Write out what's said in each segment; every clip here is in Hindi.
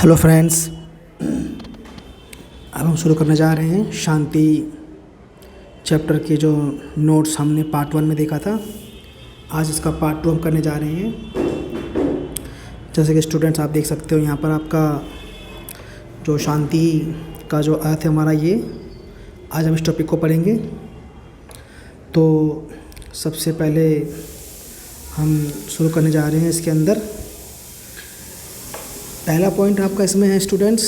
हेलो फ्रेंड्स, अब हम शुरू करने जा रहे हैं शांति चैप्टर के जो नोट्स हमने पार्ट 1 में देखा था। आज इसका पार्ट 2 हम करने जा रहे हैं। जैसे कि स्टूडेंट्स आप देख सकते हो यहाँ पर आपका जो शांति का जो अर्थ है हमारा, ये आज हम इस टॉपिक को पढ़ेंगे। तो सबसे पहले हम शुरू करने जा रहे हैं इसके अंदर। पहला पॉइंट आपका इसमें है स्टूडेंट्स,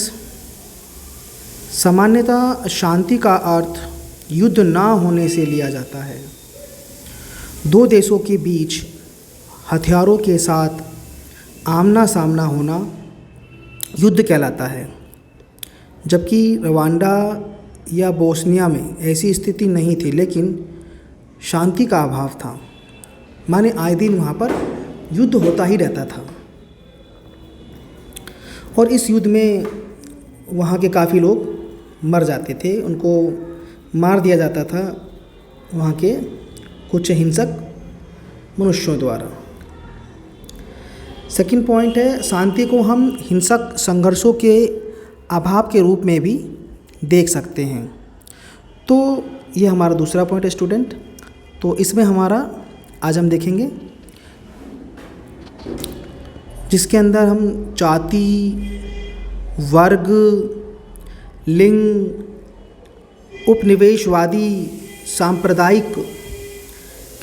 सामान्यतः शांति का अर्थ युद्ध ना होने से लिया जाता है। दो देशों के बीच हथियारों के साथ आमना सामना होना युद्ध कहलाता है, जबकि रवांडा या बोस्निया में ऐसी स्थिति नहीं थी, लेकिन शांति का अभाव था। माने आए दिन वहाँ पर युद्ध होता ही रहता था और इस युद्ध में वहाँ के काफ़ी लोग मर जाते थे, उनको मार दिया जाता था वहाँ के कुछ हिंसक मनुष्यों द्वारा। सेकंड पॉइंट है, शांति को हम हिंसक संघर्षों के अभाव के रूप में भी देख सकते हैं। तो ये हमारा दूसरा पॉइंट है स्टूडेंट। तो इसमें हमारा आज हम देखेंगे जिसके अंदर हम जाति, वर्ग, लिंग, उपनिवेशवादी, सांप्रदायिक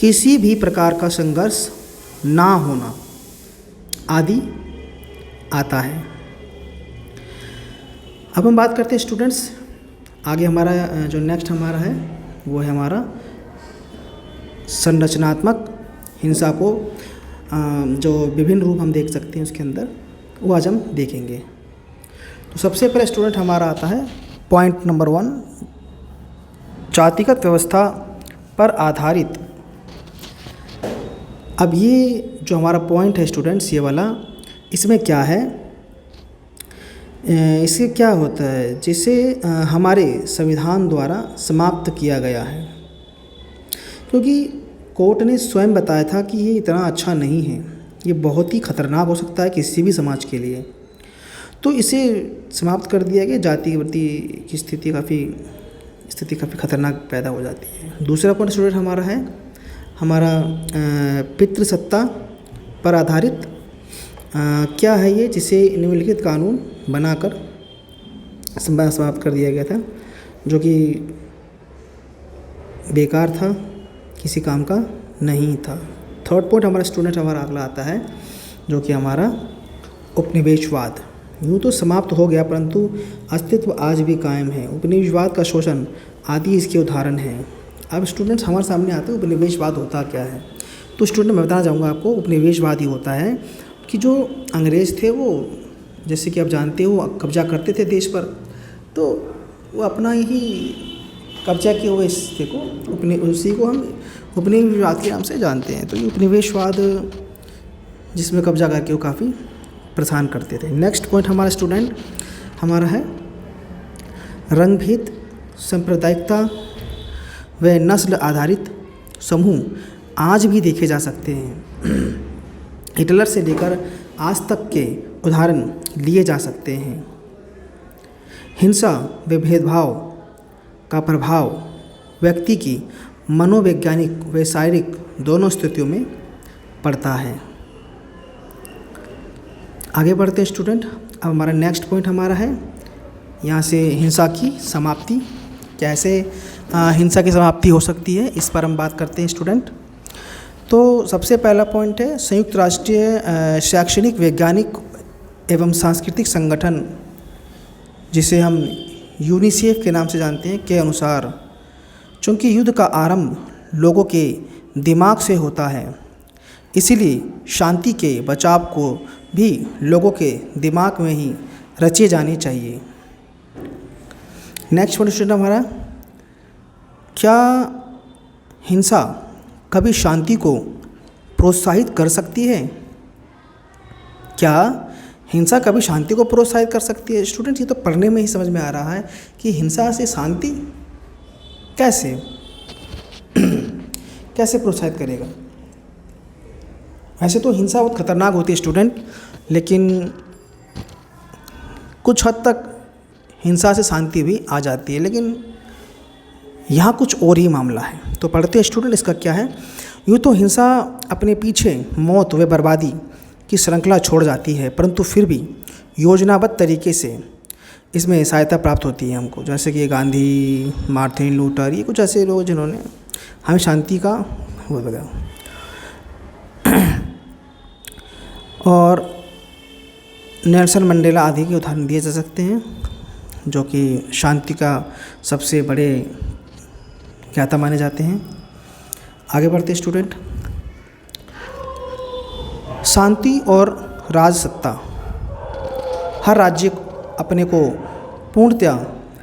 किसी भी प्रकार का संघर्ष ना होना आदि आता है। अब हम बात करते हैं स्टूडेंट्स, आगे हमारा जो नेक्स्ट हमारा है वो है हमारा संरचनात्मक हिंसा को जो विभिन्न रूप हम देख सकते हैं उसके अंदर, वो आज हम देखेंगे। तो सबसे पहले स्टूडेंट हमारा आता है पॉइंट नंबर 1, जातिगत व्यवस्था पर आधारित। अब ये जो हमारा पॉइंट है स्टूडेंट्स, ये वाला, इसमें क्या है, इससे क्या होता है, जिसे हमारे संविधान द्वारा समाप्त किया गया है, क्योंकि कोर्ट ने स्वयं बताया था कि ये इतना अच्छा नहीं है, ये बहुत ही खतरनाक हो सकता है किसी भी समाज के लिए। तो इसे समाप्त कर दिया गया। जाति प्रति की स्थिति काफ़ी खतरनाक पैदा हो जाती है। दूसरा पॉइंट स्टूडेंट हमारा है हमारा पितृसत्ता पर आधारित। क्या है ये, जिसे निम्नलिखित कानून बनाकर समाप्त कर दिया गया था, जो कि बेकार था, किसी काम का नहीं था। थर्ड पॉइंट हमारा स्टूडेंट हमारा अगला आता है, जो कि हमारा उपनिवेशवाद। यूँ तो समाप्त हो गया, परंतु अस्तित्व आज भी कायम है। उपनिवेशवाद का शोषण आदि इसके उदाहरण हैं। अब स्टूडेंट्स हमारे सामने आते हैं उपनिवेशवाद होता क्या है। तो स्टूडेंट मैं बताना चाहूँगा आपको, उपनिवेशवाद ही होता है कि जो अंग्रेज़ थे वो, जैसे कि आप जानते हो, कब्जा करते थे देश पर, तो वो अपना ही कब्जा किए हुए हिस्से को उसी को हम उपनिवेशवाद के नाम से जानते हैं। तो ये उपनिवेशवाद जिसमें कब्जा करके वो काफ़ी परेशान करते थे। नेक्स्ट पॉइंट हमारा स्टूडेंट हमारा है रंगभेद, सांप्रदायिकता व नस्ल आधारित समूह आज भी देखे जा सकते हैं। हिटलर से लेकर आज तक के उदाहरण लिए जा सकते हैं। हिंसा व भेदभाव का प्रभाव व्यक्ति की मनोवैज्ञानिक व शारीरिक दोनों स्थितियों में पड़ता है। आगे बढ़ते हैं स्टूडेंट। अब हमारा नेक्स्ट पॉइंट हमारा है यहाँ से हिंसा की समाप्ति। कैसे हिंसा की समाप्ति हो सकती है, इस पर हम बात करते हैं स्टूडेंट। तो सबसे पहला पॉइंट है संयुक्त राष्ट्रीय शैक्षणिक, वैज्ञानिक एवं सांस्कृतिक संगठन, जिसे हम यूनिसेफ के नाम से जानते हैं, के अनुसार चूँकि युद्ध का आरंभ लोगों के दिमाग से होता है, इसीलिए शांति के बचाव को भी लोगों के दिमाग में ही रचे जाने चाहिए। नेक्स्ट पॉइंट स्टूडेंट हमारा, क्या हिंसा कभी शांति को प्रोत्साहित कर सकती है? क्या हिंसा कभी शांति को प्रोत्साहित कर सकती है? स्टूडेंट ये तो पढ़ने में ही समझ में आ रहा है कि हिंसा से शांति कैसे कैसे प्रोत्साहित करेगा। वैसे तो हिंसा बहुत खतरनाक होती है स्टूडेंट, लेकिन कुछ हद तक हिंसा से शांति भी आ जाती है, लेकिन यहाँ कुछ और ही मामला है। तो पढ़ते हैं स्टूडेंट, इसका क्या है। यूँ तो हिंसा अपने पीछे मौत व बर्बादी की श्रृंखला छोड़ जाती है, परंतु फिर भी योजनाबद्ध तरीके से इसमें सहायता प्राप्त होती है हमको, जैसे कि गांधी, मार्टिन लूथर, ये कुछ ऐसे लोग जिन्होंने हमें शांति का वो बताया। और नेल्सन मंडेला आदि के उदाहरण दिए जा सकते हैं, जो कि शांति का सबसे बड़े ज्ञाता माने जाते हैं। आगे बढ़ते स्टूडेंट। शांति और राजसत्ता। हर राज्य अपने को पूर्णतया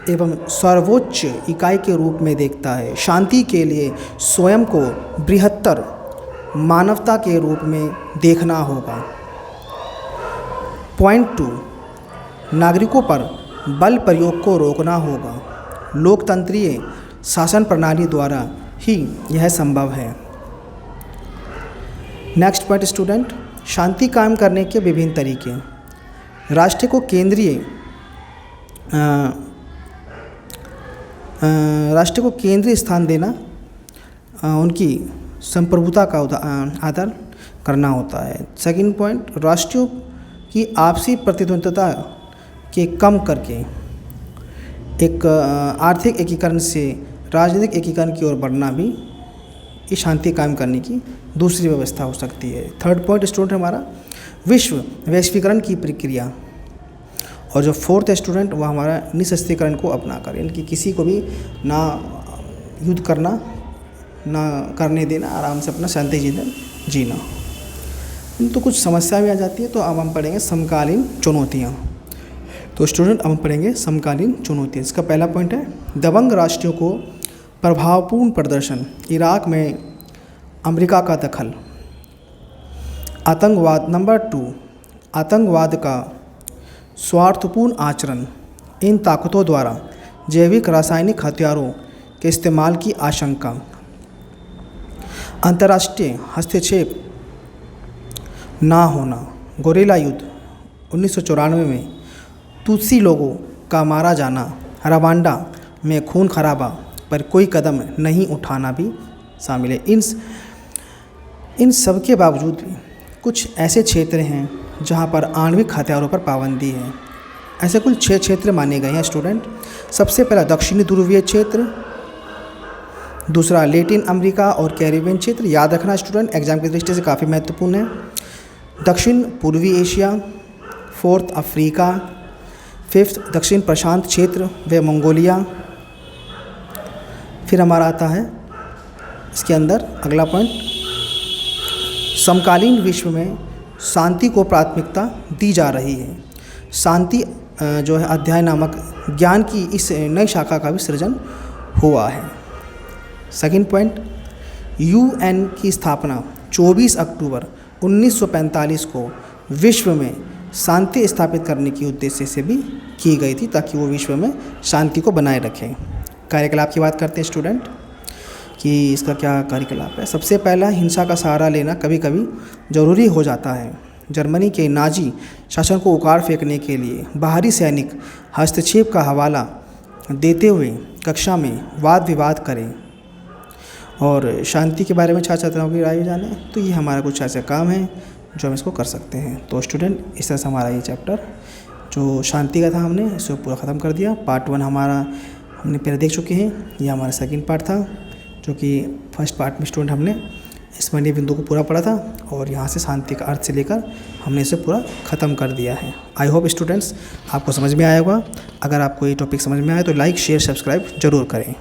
एवं सर्वोच्च इकाई के रूप में देखता है। शांति के लिए स्वयं को बृहत्तर मानवता के रूप में देखना होगा। पॉइंट 2, नागरिकों पर बल प्रयोग को रोकना होगा। लोकतंत्रीय शासन प्रणाली द्वारा ही यह संभव है। नेक्स्ट पॉइंट स्टूडेंट, शांति कायम करने के विभिन्न तरीके। राष्ट्र को केंद्रीय स्थान देना, उनकी संप्रभुता का आदर करना होता है। सेकंड पॉइंट, राष्ट्रों की आपसी प्रतिद्वंद्विता के कम करके एक आर्थिक एकीकरण से राजनीतिक एकीकरण की ओर बढ़ना भी इस शांति कायम करने की दूसरी व्यवस्था हो सकती है। थर्ड पॉइंट स्टूडेंट हमारा वैश्वीकरण की प्रक्रिया। और जो फोर्थ स्टूडेंट वो हमारा निशस्त्रीकरण को अपना कर, यानी कि किसी को भी ना युद्ध करना, ना करने देना, आराम से अपना शांति जीवन जीना। तो कुछ समस्या भी आ जाती है। तो अब हम पढ़ेंगे समकालीन चुनौतियाँ। तो स्टूडेंट अब हम पढ़ेंगे समकालीन चुनौतियाँ। इसका पहला पॉइंट है दबंग राष्ट्रों को प्रभावपूर्ण प्रदर्शन। इराक में अमेरिका का दखल। आतंकवाद। नंबर 2, आतंकवाद का स्वार्थपूर्ण आचरण। इन ताकतों द्वारा जैविक रासायनिक हथियारों के इस्तेमाल की आशंका। अंतर्राष्ट्रीय हस्तक्षेप ना होना। गोरिल्ला युद्ध 1994 में तुत्सी लोगों का मारा जाना। रवांडा में खून खराबा पर कोई कदम नहीं उठाना भी शामिल है। इन सब के बावजूद भी कुछ ऐसे क्षेत्र हैं जहां पर आणविक हथियारों पर पाबंदी है। ऐसे कुल 6 क्षेत्र माने गए हैं स्टूडेंट। सबसे पहला दक्षिणी ध्रुवीय क्षेत्र, दूसरा लैटिन अमेरिका और कैरिबियन क्षेत्र। याद रखना स्टूडेंट, एग्जाम की दृष्टि से काफ़ी महत्वपूर्ण है। दक्षिण पूर्वी एशिया, फोर्थ अफ्रीका, फिफ्थ दक्षिण प्रशांत क्षेत्र व मंगोलिया। फिर हमारा आता है इसके अंदर अगला पॉइंट, समकालीन विश्व में शांति को प्राथमिकता दी जा रही है। शांति जो है अध्याय नामक ज्ञान की इस नई शाखा का भी सृजन हुआ है। सेकंड पॉइंट, यूएन की स्थापना 24 अक्टूबर 1945 को विश्व में शांति स्थापित करने के उद्देश्य से भी की गई थी, ताकि वो विश्व में शांति को बनाए रखें। कार्यकलाप की बात करते हैं स्टूडेंट कि इसका क्या कार्यकलाप है। सबसे पहला, हिंसा का सहारा लेना कभी कभी ज़रूरी हो जाता है। जर्मनी के नाजी शासन को उखाड़ फेंकने के लिए बाहरी सैनिक हस्तक्षेप का हवाला देते हुए कक्षा में वाद विवाद करें और शांति के बारे में छात्रों की राय जाने, तो ये हमारा कुछ ऐसा काम है जो हम इसको कर सकते हैं। तो स्टूडेंट इस तरह से हमारा ये चैप्टर जो शांति का था हमने इसे पूरा ख़त्म कर दिया। पार्ट 1 हमारा हमने पहले देख चुके हैं, ये हमारा सेकंड पार्ट था, जो कि फर्स्ट पार्ट में स्टूडेंट हमने स्मरणीय बिंदु को पूरा पढ़ा था और यहाँ से शांति का अर्थ से लेकर हमने इसे पूरा ख़त्म कर दिया है। आई होप स्टूडेंट्स आपको समझ में आया होगा। अगर आपको ये टॉपिक समझ में आया तो लाइक शेयर सब्सक्राइब ज़रूर करें।